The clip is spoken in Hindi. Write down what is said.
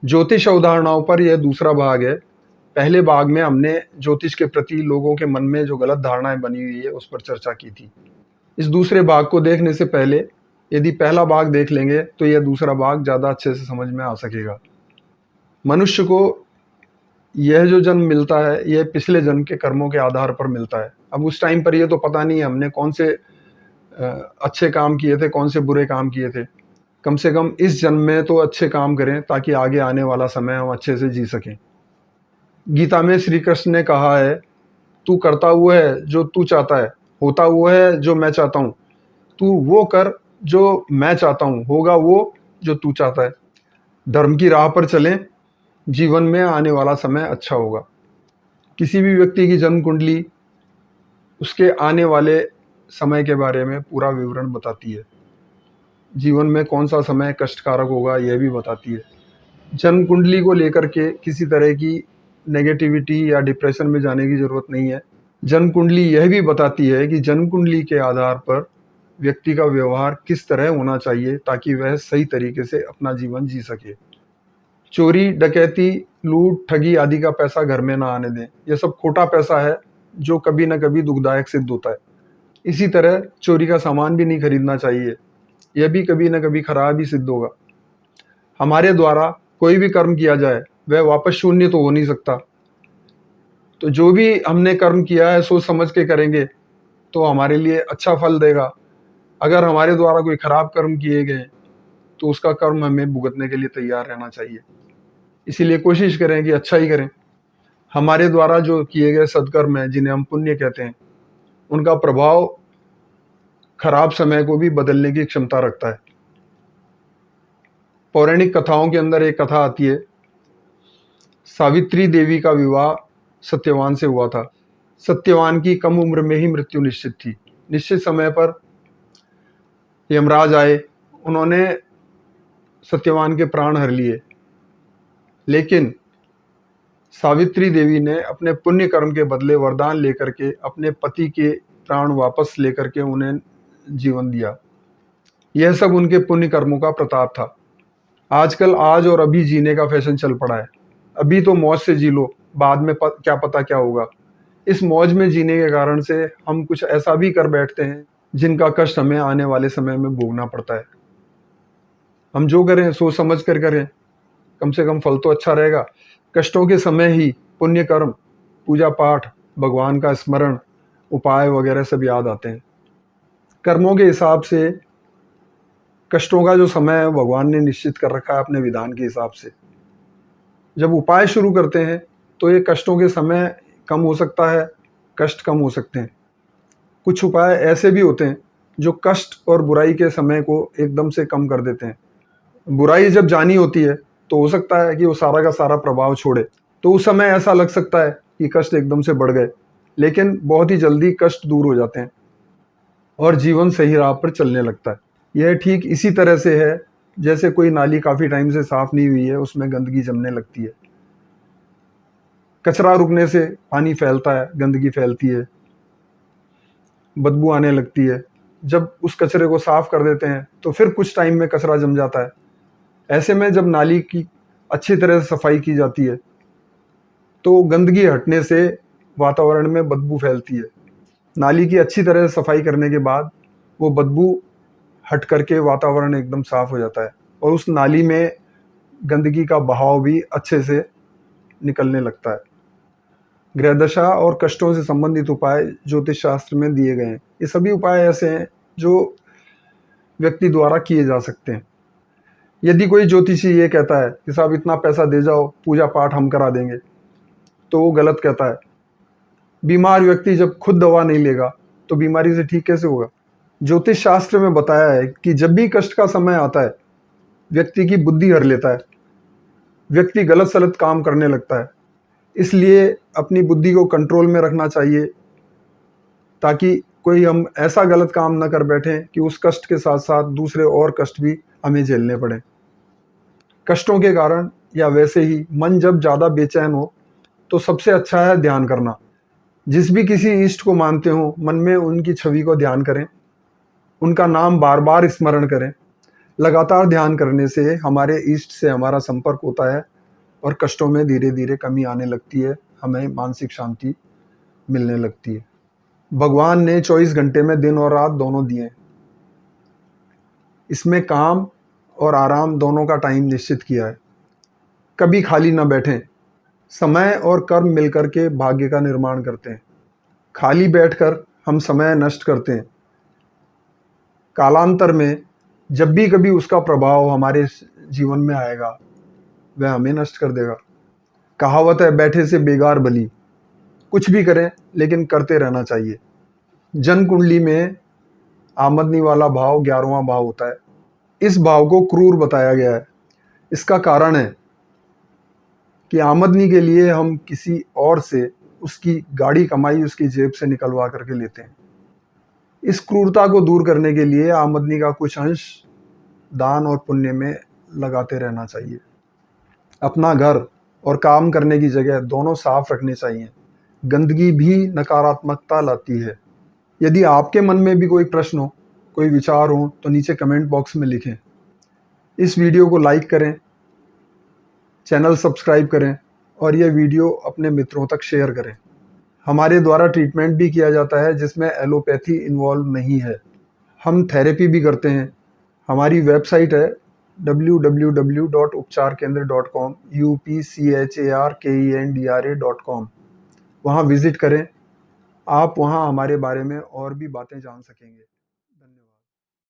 ज्योतिष अवधारणाओं पर यह दूसरा भाग है। पहले भाग में हमने ज्योतिष के प्रति लोगों के मन में जो गलत धारणाएं बनी हुई है उस पर चर्चा की थी। इस दूसरे भाग को देखने से पहले यदि पहला भाग देख लेंगे तो यह दूसरा भाग ज़्यादा अच्छे से समझ में आ सकेगा। मनुष्य को यह जो जन्म मिलता है यह पिछले जन्म के कर्मों के आधार पर मिलता है। अब उस टाइम पर यह तो पता नहीं है हमने कौन से अच्छे काम किए थे, कौन से बुरे काम किए थे। कम से कम इस जन्म में तो अच्छे काम करें ताकि आगे आने वाला समय हम अच्छे से जी सकें। गीता में श्री कृष्ण ने कहा है, तू करता हुआ है जो तू चाहता है, होता हुआ है जो मैं चाहता हूँ। तू वो कर जो मैं चाहता हूँ, होगा वो जो तू चाहता है। धर्म की राह पर चलें, जीवन में आने वाला समय अच्छा होगा। किसी भी व्यक्ति की जन्म कुंडली उसके आने वाले समय के बारे में पूरा विवरण बताती है। जीवन में कौन सा समय कष्टकारक होगा यह भी बताती है। जन्म कुंडली को लेकर के किसी तरह की नेगेटिविटी या डिप्रेशन में जाने की ज़रूरत नहीं है। जन्म कुंडली यह भी बताती है कि जन्म कुंडली के आधार पर व्यक्ति का व्यवहार किस तरह होना चाहिए ताकि वह सही तरीके से अपना जीवन जी सके। चोरी, डकैती, लूट, ठगी आदि का पैसा घर में ना आने दें। यह सब खोटा पैसा है जो कभी न कभी दुखदायक सिद्ध होता है। इसी तरह चोरी का सामान भी नहीं खरीदना चाहिए, यह भी कभी न कभी खराब ही सिद्ध होगा। हमारे द्वारा कोई भी कर्म किया जाए वह वापस शून्य तो हो नहीं सकता। तो जो भी हमने कर्म किया है सोच समझ के करेंगे तो हमारे लिए अच्छा फल देगा। अगर हमारे द्वारा कोई खराब कर्म किए गए तो उसका कर्म हमें भुगतने के लिए तैयार रहना चाहिए। इसीलिए कोशिश करें कि अच्छा ही करें। हमारे द्वारा जो किए गए सत्कर्म हैं जिन्हें हम पुण्य कहते हैं, उनका प्रभाव खराब समय को भी बदलने की क्षमता रखता है। पौराणिक कथाओं के अंदर एक कथा आती है, सावित्री देवी का विवाह सत्यवान से हुआ था। सत्यवान की कम उम्र में ही मृत्यु निश्चित थी। निश्चित समय पर यमराज आए, उन्होंने सत्यवान के प्राण हर लिए, लेकिन सावित्री देवी ने अपने पुण्य कर्म के बदले वरदान लेकर के अपने पति के प्राण वापस लेकर के उन्हें जीवन दिया। यह सब उनके पुण्य कर्मों का प्रताप था। आजकल आज और अभी जीने का फैशन चल पड़ा है। अभी तो मौज से जी लो, बाद में क्या पता क्या होगा। इस मौज में जीने के कारण से हम कुछ ऐसा भी कर बैठते हैं जिनका कष्ट हमें आने वाले समय में भोगना पड़ता है। हम जो करें सोच समझ कर करें, कम से कम फल तो अच्छा रहेगा। कष्टों के समय ही पुण्य कर्म, पूजा पाठ, भगवान का स्मरण, उपाय वगैरह सब याद आते हैं। कर्मों के हिसाब से कष्टों का जो समय है भगवान ने निश्चित कर रखा है अपने विधान के हिसाब से। जब उपाय शुरू करते हैं तो ये कष्टों के समय कम हो सकता है, कष्ट कम हो सकते हैं। कुछ उपाय ऐसे भी होते हैं जो कष्ट और बुराई के समय को एकदम से कम कर देते हैं। बुराई जब जानी होती है तो हो सकता है कि वो सारा का सारा प्रभाव छोड़े, तो उस समय ऐसा लग सकता है कि कष्ट एकदम से बढ़ गए, लेकिन बहुत ही जल्दी कष्ट दूर हो जाते हैं और जीवन सही राह पर चलने लगता है। यह ठीक इसी तरह से है जैसे कोई नाली काफ़ी टाइम से साफ नहीं हुई है, उसमें गंदगी जमने लगती है। कचरा रुकने से पानी फैलता है, गंदगी फैलती है, बदबू आने लगती है। जब उस कचरे को साफ कर देते हैं तो फिर कुछ टाइम में कचरा जम जाता है। ऐसे में जब नाली की अच्छी तरह से सफाई की जाती है तो गंदगी हटने से वातावरण में बदबू फैलती है। नाली की अच्छी तरह से सफाई करने के बाद वो बदबू हट करके वातावरण एकदम साफ हो जाता है और उस नाली में गंदगी का बहाव भी अच्छे से निकलने लगता है। ग्रह दशा और कष्टों से संबंधित उपाय ज्योतिष शास्त्र में दिए गए हैं। ये सभी उपाय ऐसे हैं जो व्यक्ति द्वारा किए जा सकते हैं। यदि कोई ज्योतिषी ये कहता है कि साहब इतना पैसा दे जाओ, पूजा पाठ हम करा देंगे, तो वो गलत कहता है। बीमार व्यक्ति जब खुद दवा नहीं लेगा तो बीमारी से ठीक कैसे होगा। ज्योतिष शास्त्र में बताया है कि जब भी कष्ट का समय आता है व्यक्ति की बुद्धि हर लेता है, व्यक्ति गलत सलत काम करने लगता है। इसलिए अपनी बुद्धि को कंट्रोल में रखना चाहिए ताकि कोई हम ऐसा गलत काम न कर बैठें कि उस कष्ट के साथ साथ दूसरे और कष्ट भी हमें झेलने पड़े। कष्टों के कारण या वैसे ही मन जब ज़्यादा बेचैन हो तो सबसे अच्छा है ध्यान करना। जिस भी किसी इष्ट को मानते हो मन में उनकी छवि को ध्यान करें, उनका नाम बार बार स्मरण करें। लगातार ध्यान करने से हमारे ईष्ट से हमारा संपर्क होता है और कष्टों में धीरे धीरे कमी आने लगती है, हमें मानसिक शांति मिलने लगती है। भगवान ने 24 घंटे में दिन और रात दोनों दिए। इसमें काम और आराम दोनों का टाइम निश्चित किया है। कभी खाली न बैठें। समय और कर्म मिलकर के भाग्य का निर्माण करते हैं। खाली बैठकर हम समय नष्ट करते हैं। कालांतर में जब भी कभी उसका प्रभाव हमारे जीवन में आएगा, वह हमें नष्ट कर देगा। कहावत है, बैठे से बेगार भली। कुछ भी करें लेकिन करते रहना चाहिए। जन्म कुंडली में आमदनी वाला भाव 11वां भाव होता है। इस भाव को क्रूर बताया गया है। इसका कारण है कि आमदनी के लिए हम किसी और से उसकी गाड़ी कमाई उसकी जेब से निकलवा करके लेते हैं। इस क्रूरता को दूर करने के लिए आमदनी का कुछ अंश दान और पुण्य में लगाते रहना चाहिए। अपना घर और काम करने की जगह दोनों साफ रखने चाहिए। गंदगी भी नकारात्मकता लाती है। यदि आपके मन में भी कोई प्रश्न हो, कोई विचार हो, तो नीचे कमेंट बॉक्स में लिखें। इस वीडियो को लाइक करें, चैनल सब्सक्राइब करें और यह वीडियो अपने मित्रों तक शेयर करें। हमारे द्वारा ट्रीटमेंट भी किया जाता है जिसमें एलोपैथी इन्वॉल्व नहीं है। हम थेरेपी भी करते हैं। हमारी वेबसाइट है www.upcharkendra.com upcharkendra.com। वहाँ विज़िट करें। आप वहाँ हमारे बारे में और भी बातें जान सकेंगे।